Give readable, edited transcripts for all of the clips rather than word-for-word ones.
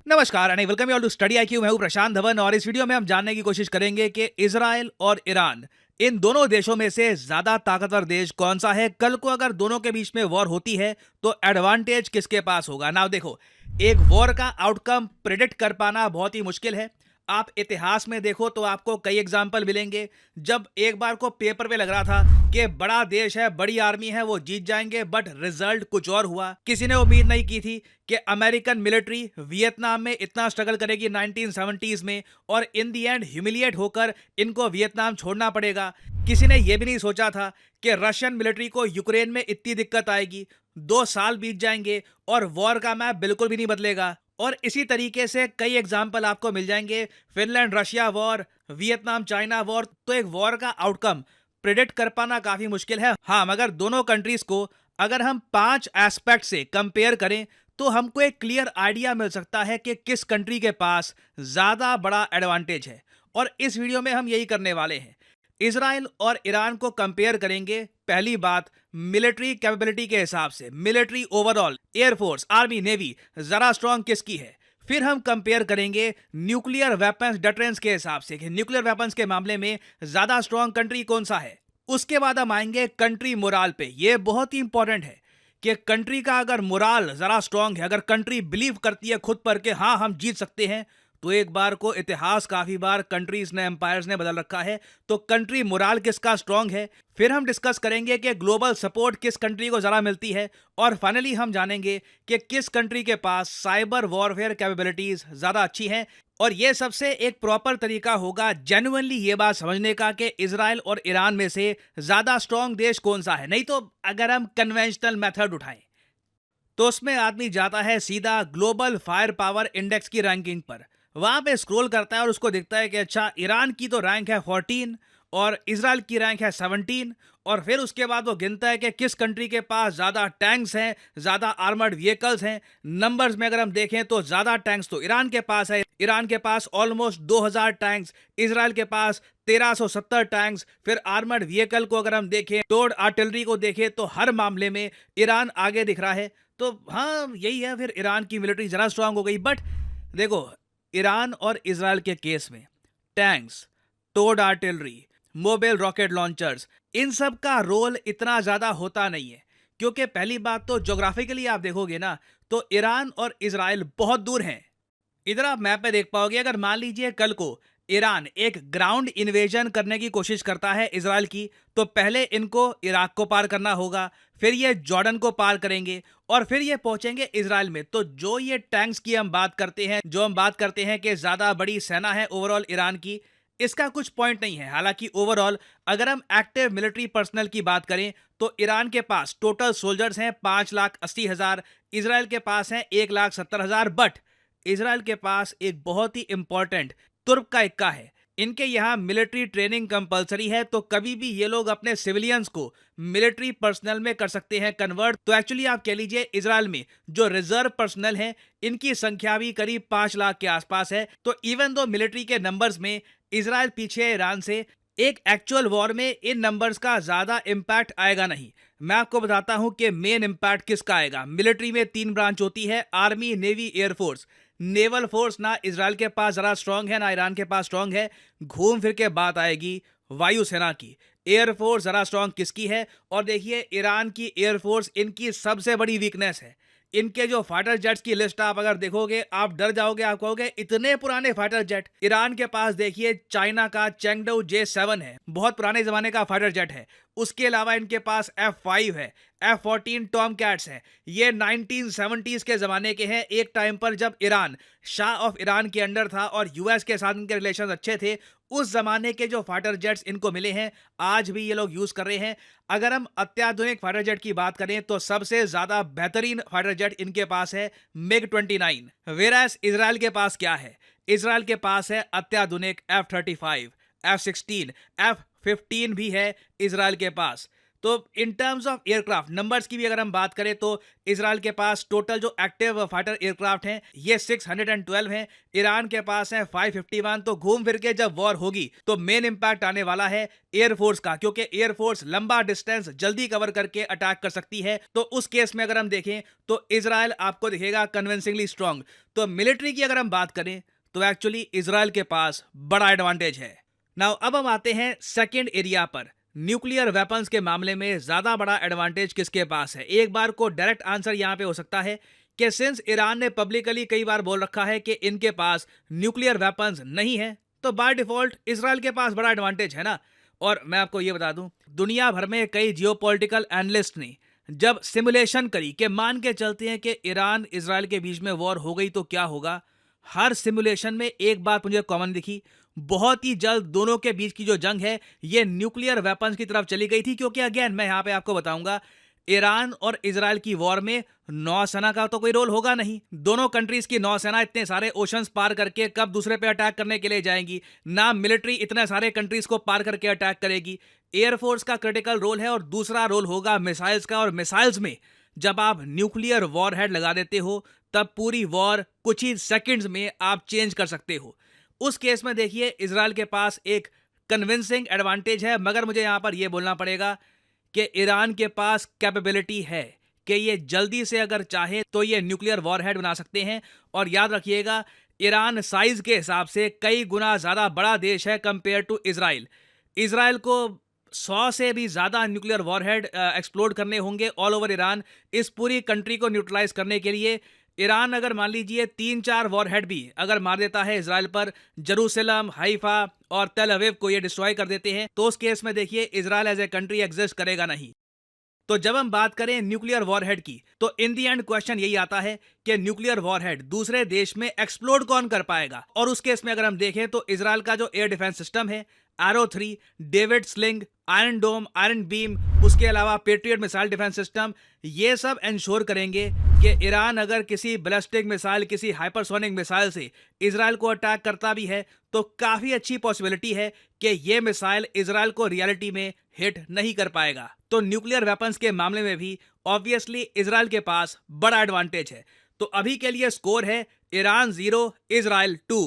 नमस्कार and welcome you all to study IQ. मैं हूं प्रशांत धवन और इस वीडियो में हम जानने की कोशिश करेंगे कि इजराइल और ईरान इन दोनों देशों में से ज्यादा ताकतवर देश कौन सा है। कल को अगर दोनों के बीच में वॉर होती है तो एडवांटेज किसके पास होगा। नाउ देखो, एक वॉर का आउटकम प्रिडिक्ट कर पाना बहुत ही मुश्किल है। आप इतिहास में देखो तो आपको कई एग्जाम्पल मिलेंगे जब एक बार को पेपर पे लग रहा था कि बड़ा देश है, बड़ी आर्मी है, वो जीत जाएंगे, बट रिजल्ट कुछ और हुआ। किसी ने उम्मीद नहीं की थी कि अमेरिकन मिलिट्री वियतनाम में इतना स्ट्रगल करेगी 1970s में और इन दी एंड ह्यूमिलिएट होकर इनको वियतनाम छोड़ना पड़ेगा। किसी ने यह भी नहीं सोचा था कि रशियन मिलिट्री को यूक्रेन में इतनी दिक्कत आएगी। 2 साल बीत जाएंगे और वॉर का मैप बिल्कुल भी नहीं बदलेगा। और इसी तरीके से कई एग्जाम्पल आपको मिल जाएंगे, Finland Russia war, Vietnam China war. तो एक वॉर का आउटकम प्रिडिक्ट कर पाना काफी मुश्किल है। हाँ, मगर दोनों कंट्रीज को अगर हम 5 एस्पेक्ट से कंपेयर करें तो हमको एक क्लियर आइडिया मिल सकता है कि किस कंट्री के पास ज्यादा बड़ा एडवांटेज है। और इस वीडियो में हम यही करने वाले हैं। इजराइल और ईरान को कंपेयर करेंगे। पहली बात, मिलिट्री कैपेबिलिटी के हिसाब से, military overall, air force, army, navy जरा स्ट्रांग किसकी है। फिर हम कंपेयर करेंगे न्यूक्लियर वेपन्स डिटरेंस के हिसाब से कि न्यूक्लियर वेपन्स के मामले में ज्यादा स्ट्रांग कंट्री कौन सा है। उसके बाद हम आएंगे कंट्री मोराल पे। यह बहुत ही इंपॉर्टेंट है कि कंट्री का अगर मोराल जरा स्ट्रांग है, अगर कंट्री बिलीव करती है खुद पर कि हाँ हम जीत सकते हैं, तो एक बार को इतिहास काफी बार कंट्रीज ने, एम्पायर्स ने बदल रखा है। तो कंट्री मोराल किसका स्ट्रांग है। फिर हम डिस्कस करेंगे कि ग्लोबल सपोर्ट किस कंट्री को जरा मिलती है। और फाइनली हम जानेंगे कि किस कंट्री के पास साइबर वॉरफेयर कैपेबिलिटीज ज्यादा अच्छी हैं। और यह सबसे एक प्रॉपर तरीका होगा जेन्युइनली ये बात समझने का कि इजराइल और ईरान में से ज्यादा स्ट्रांग देश कौन सा है। नहीं तो अगर हम कन्वेंशनल मेथड उठाएं तो उसमें आदमी जाता है सीधा ग्लोबल फायर पावर इंडेक्स की रैंकिंग पर, वहां पे स्क्रॉल करता है और उसको दिखता है कि अच्छा, ईरान की तो रैंक है 14 और इजराइल की रैंक है 17। और फिर उसके बाद वो गिनता है कि किस कंट्री के पास ज्यादा टैंक्स हैं, ज्यादा आर्मर्ड व्हीकल्स हैं। नंबर्स में अगर हम देखें तो ज्यादा टैंक्स तो ईरान के पास है। ईरान के पास ऑलमोस्ट 2000 टैंक्स, इजराइल के पास 1370 टैंक्स। फिर आर्मर्ड व्हीकल को अगर हम देखें, टोड आर्टिलरी को देखें, तो हर मामले में ईरान आगे दिख रहा है। तो हाँ, यही है, फिर ईरान की मिलिट्री जरा स्ट्रांग हो गई। बट देखो, ईरान और इजराइल के केस में tanks, towed artillery, mobile rocket launchers, इन सब का रोल इतना ज्यादा होता नहीं है। क्योंकि पहली बात तो ज्योग्राफिकली आप देखोगे ना, तो ईरान और इजराइल बहुत दूर हैं। इधर आप मैप पे देख पाओगे, अगर मान लीजिए कल को ईरान एक ग्राउंड इन्वेजन करने की कोशिश करता है इजराइल की, तो पहले इनको इराक को पार करना होगा, फिर ये जॉर्डन को पार करेंगे और फिर ये पहुंचेंगे इजराइल में। तो जो ये टैंक्स की हम बात करते हैं, जो हम बात करते हैं कि ज्यादा बड़ी सेना है ओवरऑल ईरान की, इसका कुछ पॉइंट नहीं है। हालांकि ओवरऑल अगर हम एक्टिव मिलिट्री पर्सनल की बात करें तो ईरान के पास टोटल सोल्जर्स हैं 5,80,000, इजराइल के पास हैं 1,70,000। बट इजराइल के पास एक बहुत ही इंपॉर्टेंट तुर्क का इक्का है। इनके यहाँ मिलिट्री ट्रेनिंग कंपलसरी है, तो कभी भी ये लोग अपने सिविलियंस को मिलिट्री पर्सनल में कर सकते हैं कन्वर्ट। तो एक्चुअली आप कह लीजिए इजराइल में जो रिजर्व पर्सनल है, इनकी संख्या भी करीब 5 लाख के आसपास है। तो इवन दो मिलिट्री के नंबर्स में इजराइल पीछे है ईरान से, एक एक्चुअल वॉर में इन नंबर्स का ज्यादा इंपैक्ट आएगा नहीं। मैं आपको बताता हूं कि मेन इंपैक्ट किसका आएगा। मिलिट्री में 3 ब्रांच होती है, army, navy, air force. Naval force ना इजराइल के पास जरा स्ट्रांग है, ना ईरान के पास स्ट्रांग है। घूम फिर के बात आएगी वायुसेना की। एयरफोर्स जरा स्ट्रांग किसकी है। और देखिए, ईरान की एयरफोर्स इनकी सबसे बड़ी वीकनेस है। इनके जो फाइटर जेट्स की लिस्ट आप अगर देखोगे आप डर जाओगे। आप कहोगे इतने पुराने फाइटर जेट। ईरान के पास देखिए चाइना का चेंगडू J7 है, बहुत पुराने जमाने का फाइटर जेट है। उसके अलावा इनके पास F5 है, F14 टॉम कैट्स है। ये 1970s के जमाने के हैं, एक टाइम पर जब ईरान शाह ऑफ ईरान के अंडर था और यूएस के साथ इनके रिलेशन अच्छे थे। उस जमाने के जो फाइटर जेट्स इनको मिले हैं, आज भी ये लोग यूज कर रहे हैं। अगर हम अत्याधुनिक फाइटर जेट की बात करें तो सबसे ज्यादा बेहतरीन फाइटर जेट इनके पास है MiG-29। वेरास इजराइल के पास क्या है? इजराइल के पास है अत्याधुनिक F-35, F-16, F-15 भी है इजराइल के पास। तो in terms of aircraft numbers की भी अगर हम बात करें तो इजराइल के पास टोटल जो एक्टिव फाइटर एयरक्राफ्ट हैं ये 612 हैं, ईरान के पास है 551। तो घूम फिर के जब वॉर होगी तो मेन इंपैक्ट आने वाला है एयरफोर्स का, क्योंकि एयरफोर्स लंबा डिस्टेंस जल्दी कवर करके अटैक कर सकती है। तो उस केस में अगर हम देखें तो इजराइल आपको दिखेगा कन्विंसिंगली स्ट्रांग। तो मिलिट्री की अगर हम बात करें तो एक्चुअली इजराइल के पास बड़ा एडवांटेज है। नाउ अब हम आते हैं सेकेंड एरिया पर, न्यूक्लियर वेपन्स के मामले में ज्यादा बड़ा एडवांटेज किसके पास है। एक बार को डायरेक्ट आंसर यहां पे हो सकता है कि सिंस ईरान ने पब्लिकली कई बार बोल रखा है कि इनके पास न्यूक्लियर वेपन्स नहीं है, तो बाय डिफॉल्ट इजराइल के पास बड़ा एडवांटेज है ना। और मैं आपको ये बता दूं, दुनिया भर में कई जियोपॉलिटिकल एनालिस्ट ने जब सिमुलेशन करी कि मान के चलते हैं कि ईरान इजराइल के बीच में वॉर हो गई तो क्या होगा, हर सिमुलेशन में एक बात मुझे कॉमन दिखी, बहुत ही जल्द दोनों के बीच की जो जंग है ये न्यूक्लियर वेपन्स की तरफ चली गई थी। क्योंकि अगेन मैं यहां पे आपको बताऊंगा, ईरान और इजराइल की वॉर में नौसेना का तो कोई रोल होगा नहीं। दोनों कंट्रीज की नौसेना इतने सारे ओशंस पार करके कब दूसरे पे अटैक करने के लिए जाएंगी, ना मिलिट्री इतने सारे कंट्रीज को पार करके अटैक करेगी। एयरफोर्स का क्रिटिकल रोल है और दूसरा रोल होगा मिसाइल्स का। और मिसाइल्स में जब आप न्यूक्लियर वॉर हेड लगा देते हो तब पूरी वॉर कुछ ही सेकंड्स में आप चेंज कर सकते हो। उस केस में देखिए इजराइल के पास एक कन्विंसिंग एडवांटेज है, मगर मुझे यहां पर यह बोलना पड़ेगा कि ईरान के पास कैपेबिलिटी है कि ये जल्दी से अगर चाहे तो ये न्यूक्लियर वॉरहेड बना सकते हैं। और याद रखिएगा, ईरान साइज के हिसाब से कई गुना ज्यादा बड़ा देश है कंपेयर टू इजराइल। इजराइल को 100 से भी ज्यादा न्यूक्लियर वॉरहेड एक्सप्लोड करने होंगे ऑल ओवर ईरान। इस पूरी कंट्री को न्यूट्रलाइज करने के लिए ईरान अगर मान लीजिए 3-4 वॉरहेड भी अगर मार देता है इजराइल पर, जेरूसलम, हाइफा और तेल अवीव को ये डिस्ट्रॉय कर देते हैं, तो उस केस में देखिए Israel as a country exist करेगा नहीं। तो जब हम बात करें न्यूक्लियर वॉरहेड की तो इन दी एंड क्वेश्चन यही आता है कि न्यूक्लियर वॉरहेड दूसरे देश में एक्सप्लोड कौन कर पाएगा। और उस केस में अगर हम देखें तो इजराइल का जो एयर डिफेंस सिस्टम है, एरो 3, डेविड स्लिंग, आयरन डोम, आयरन बीम, उसके अलावा पेट्रियट मिसाइल डिफेंस सिस्टम, ये सब इंश्योर करेंगे कि ईरान अगर किसी बैलिस्टिक मिसाइल, किसी हाइपरसोनिक मिसाइल से इजराइल को अटैक करता भी है तो काफी अच्छी पॉसिबिलिटी है कि ये मिसाइल इजराइल को रियलिटी में हिट नहीं कर पाएगा। तो न्यूक्लियर वेपन्स के मामले में भी ऑब्वियसली इजराइल के पास बड़ा एडवांटेज है। तो अभी के लिए स्कोर है ईरान 0, इजराइल 2।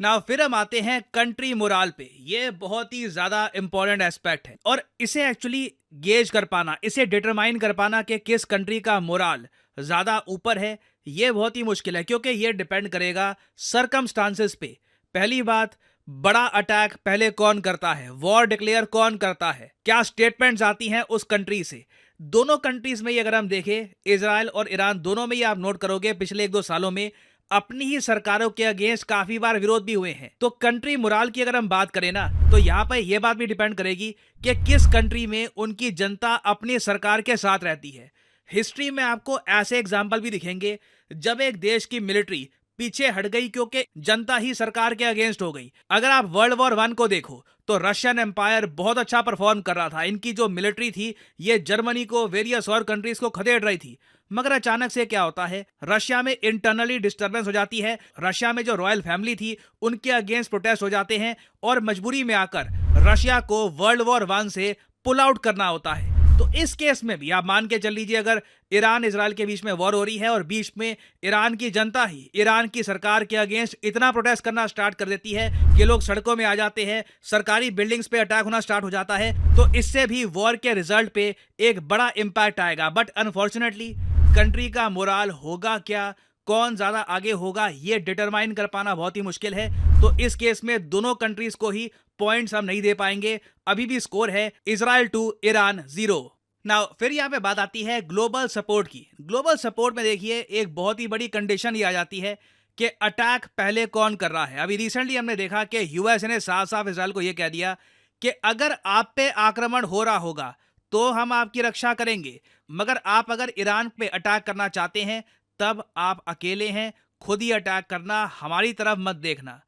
नाउ फिर हम आते हैं कंट्री मोराल पे। ये बहुत ही ज्यादा इंपॉर्टेंट एस्पेक्ट है और इसे एक्चुअली गेज कर पाना, इसे डिटरमाइन कर पाना कि किस कंट्री का मोराल ज्यादा ऊपर है, ये बहुत ही मुश्किल है। क्योंकि ये डिपेंड करेगा सरकमस्टांसेस पे। पहली बात, बड़ा अटैक पहले कौन करता है, वॉर डिक्लेयर कौन करता है, क्या स्टेटमेंट्स आती हैं उस कंट्री से। दोनों कंट्रीज में ही अगर हम देखें, इजराइल और ईरान दोनों में ही आप नोट करोगे पिछले 1-2 सालों में अपनी ही सरकारों के अगेंस्ट काफी बार विरोध भी हुए हैं। तो कंट्री मोराल की अगर हम बात करें ना, तो यहाँ पर यह बात भी डिपेंड करेगी कि किस कंट्री में उनकी जनता अपनी सरकार के साथ रहती है। हिस्ट्री में आपको ऐसे एग्जाम्पल भी दिखेंगे जब एक देश की मिलिट्री पीछे हट गई क्योंकि जनता ही सरकार के अगेंस्ट हो गई। अगर आप वर्ल्ड वॉर 1 को देखो तो रशियन एम्पायर बहुत अच्छा परफॉर्म कर रहा था। इनकी जो मिलिट्री थी ये जर्मनी को, वेरियस और कंट्रीज को खदेड़ रही थी। मगर अचानक से क्या होता है, रशिया में इंटरनली डिस्टर्बेंस हो जाती है। रशिया में जो रॉयल फैमिली थी उनके अगेंस्ट प्रोटेस्ट हो जाते हैं और मजबूरी में आकर रशिया को वर्ल्ड वॉर 1 से पुल आउट करना होता है। तो इस केस में भी आप मान के चल लीजिए, अगर ईरान इजराइल के बीच में वॉर हो रही है और बीच में ईरान की जनता ही ईरान की सरकार के अगेंस्ट इतना प्रोटेस्ट करना स्टार्ट कर देती है कि लोग सड़कों में आ जाते हैं, सरकारी बिल्डिंग्स पे अटैक होना स्टार्ट हो जाता है, तो इससे भी वॉर के रिजल्ट पे एक बड़ा इंपैक्ट आएगा। बट अनफॉर्चुनेटली कंट्री का मोराल होगा क्या, कौन ज्यादा आगे होगा, ये डिटरमाइन कर पाना बहुत ही मुश्किल है। तो इस केस में दोनों कंट्रीज को ही पॉइंट्स हम नहीं दे पाएंगे। अभी भी स्कोर है इजराइल 2, ईरान 0। नाउ फिर यहाँ पे बात आती है ग्लोबल सपोर्ट की। ग्लोबल सपोर्ट में देखिए एक बहुत ही बड़ी कंडीशन ये आ जाती है कि अटैक पहले कौन कर रहा है। अभी रिसेंटली हमने देखा कि यूएसए ने साफ साफ इजराइल को यह कह दिया कि अगर आप पे आक्रमण हो रहा होगा तो हम आपकी रक्षा करेंगे, मगर आप अगर ईरान पे अटैक करना चाहते हैं तब आप अकेले हैं, खुद ही अटैक करना, हमारी तरफ मत देखना।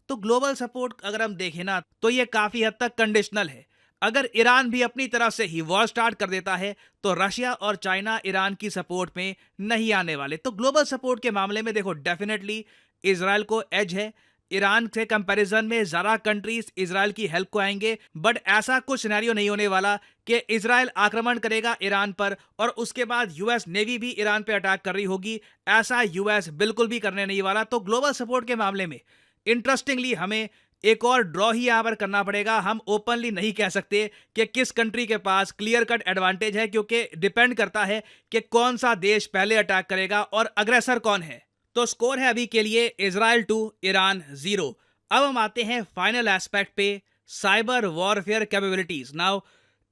तो ग्लोबल सपोर्ट अगर हम देखें ना तो ये काफी हद तक कंडीशनल है। अगर ईरान भी अपनी तरफ से ही वॉर स्टार्ट कर देता है तो रशिया और चाइना ईरान की सपोर्ट में नहीं आने वाले। तो ग्लोबल सपोर्ट के मामले में देखो डेफिनेटली इजराइल को एज है। ईरान से कंपैरिजन में ज़्यादा कंट्रीज इजराइल की हेल्प को आएंगे, बट ऐसा कुछ सिनेरियो नहीं होने वाला कि इजराइल आक्रमण करेगा ईरान पर और उसके बाद यूएस नेवी भी ईरान पे अटैक कर रही होगी। ऐसा यूएस बिल्कुल भी करने नहीं वाला। तो ग्लोबल सपोर्ट के मामले में इंटरेस्टिंगली हमें एक और ड्रॉ ही यहां पर करना पड़ेगा। हम ओपनली नहीं कह सकते कि किस कंट्री के पास क्लियर कट एडवांटेज है, क्योंकि डिपेंड करता है कि कौन सा देश पहले अटैक करेगा और अग्रेसर कौन है। तो स्कोर है अभी के लिए इजराइल 2 ईरान 0। अब हम आते हैं फाइनल एस्पेक्ट पे, साइबर वॉरफेयर कैपेबिलिटीज। नाउ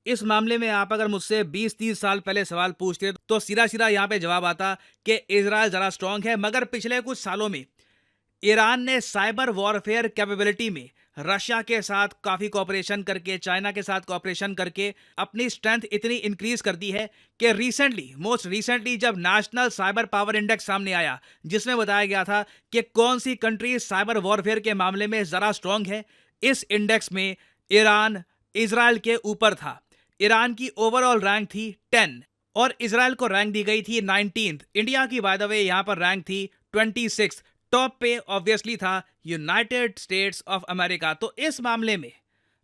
इस मामले में आप अगर मुझसे 20-30 साल पहले सवाल पूछते तो सीधा सीधा यहाँ पे जवाब आता कि इजराइल ज़रा स्ट्रांग है, मगर पिछले कुछ सालों में ईरान ने साइबर वॉरफेयर कैपेबिलिटी में रशिया के साथ काफ़ी कोऑपरेशन करके, चाइना के साथ कोऑपरेशन करके अपनी स्ट्रेंथ इतनी इंक्रीज कर दी है कि मोस्ट रिसेंटली जब नेशनल साइबर पावर इंडेक्स सामने आया, जिसमें बताया गया था कि कौन सी कंट्री साइबर वॉरफेयर के मामले में ज़रा स्ट्रांग है, इस इंडेक्स में ईरान इजराइल के ऊपर था। ईरान की ओवरऑल रैंक थी 10 और इजराइल को रैंक दी गई थी 19th। इंडिया की बाय द वे यहाँ पर रैंक थी 26। टॉप पे ऑब्वियसली था यूनाइटेड स्टेट्स ऑफ अमेरिका। तो इस मामले में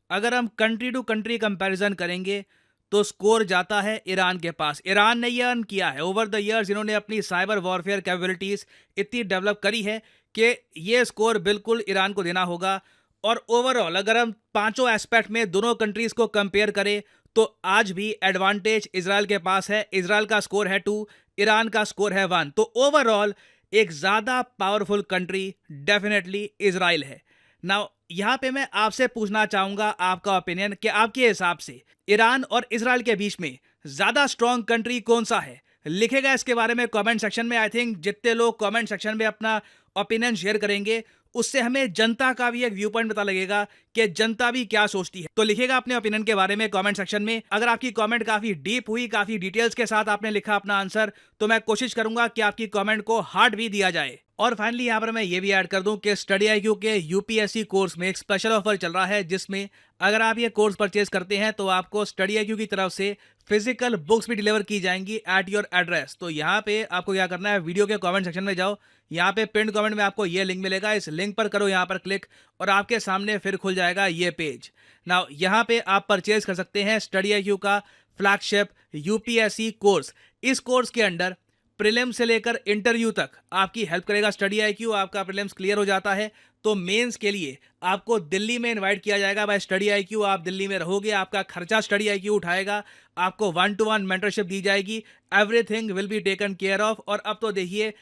अगर हम कंट्री टू कंट्री कंपैरिजन करेंगे तो स्कोर जाता है ईरान के पास। ईरान ने यह अर्न किया है ओवर द इयर्स, इन्होंने अपनी साइबर वॉरफेयर कैपेबिलिटीज इतनी डेवलप करी है कि ये स्कोर बिल्कुल ईरान को देना होगा। और ओवरऑल अगर हम पांचों एस्पेक्ट में दोनों कंट्रीज को कंपेयर करें तो आज भी एडवांटेज इजराइल के पास है। इजराइल का स्कोर है 2, ईरान का स्कोर है 1। तो ओवरऑल एक ज्यादा पावरफुल कंट्री डेफिनेटली इजराइल है। नाउ यहां पे मैं आपसे पूछना चाहूंगा आपका ओपिनियन कि आपके हिसाब से ईरान और इजराइल के बीच में ज्यादा स्ट्रॉन्ग कंट्री कौन सा है? लिखेगा इसके बारे में कमेंट सेक्शन में। आई थिंक जितने लोग कमेंट सेक्शन में अपना ओपिनियन शेयर करेंगे उससे हमें जनता का भी एक व्यू पॉइंट पता लगेगा कि जनता भी क्या सोचती है। तो लिखेगा अपने ओपिनियन के बारे में कमेंट सेक्शन में। अगर आपकी कमेंट काफी डीप हुई, काफी डिटेल्स के साथ आपने लिखा अपना आंसर, तो मैं कोशिश करूंगा कि आपकी कमेंट को हार्ट भी दिया जाए। और फाइनली यहाँ पर मैं ये भी ऐड कर दूं कि स्टडी IQ के यूपीएससी कोर्स में एक स्पेशल ऑफर चल रहा है, जिसमें अगर आप ये कोर्स परचेज करते हैं तो आपको स्टडी IQ की तरफ से फिजिकल बुक्स भी डिलीवर की जाएंगी एट योर एड्रेस। तो यहाँ पे आपको क्या करना है, वीडियो के कमेंट सेक्शन में जाओ, यहाँ पे पिन कमेंट में आपको ये लिंक मिलेगा, इस लिंक पर करो यहाँ पर क्लिक और आपके सामने फिर खुल जाएगा ये पेज। नाउ यहाँ पे आप परचेज कर सकते हैं स्टडी IQ का फ्लैगशिप यूपीएससी कोर्स। इस कोर्स के अंडर प्रीलिम से लेकर इंटरव्यू तक आपकी हेल्प करेगा स्टडी IQ। आपका प्रीलिम्स क्लियर हो जाता है तो मेंस के लिए आपको दिल्ली में इनवाइट किया जाएगा बाय स्टडी IQ। आप दिल्ली में रहोगे, आपका खर्चा स्टडी IQ उठाएगा, आपको 1-to-1 मेंटरशिप दी जाएगी, everything will be taken care of. और अब तो देखिए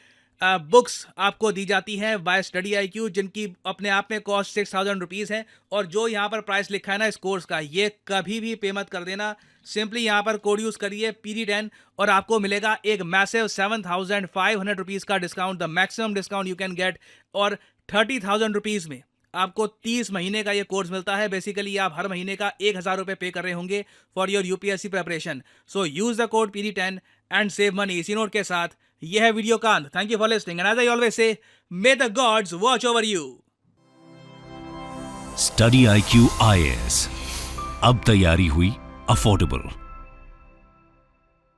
बुक्स आपको दी जाती है बाय स्टडी IQ, जिनकी अपने आप में कॉस्ट 6000 रुपीज़ है। और जो यहाँ पर प्राइस लिखा है ना इस कोर्स का, ये कभी भी पे मत कर देना। सिंपली यहाँ पर कोड यूज़ करिए PD10 और आपको मिलेगा एक मैसिव 7500 रुपीज़ का discount, the maximum discount you can get. और 30,000 रुपीज़ में आपको 30 महीने का ये कोर्स मिलता है। बेसिकली आप हर महीने का 1000 रुपये पे कर रहे होंगे for your UPSC preparation. So use the code PD10 and save money. इसी नोट के साथ यह है वीडियो का अंत। Thank you for listening and as I always say, may the gods watch over you. Study IQ IAS, अब तैयारी हुई अफोर्डेबल।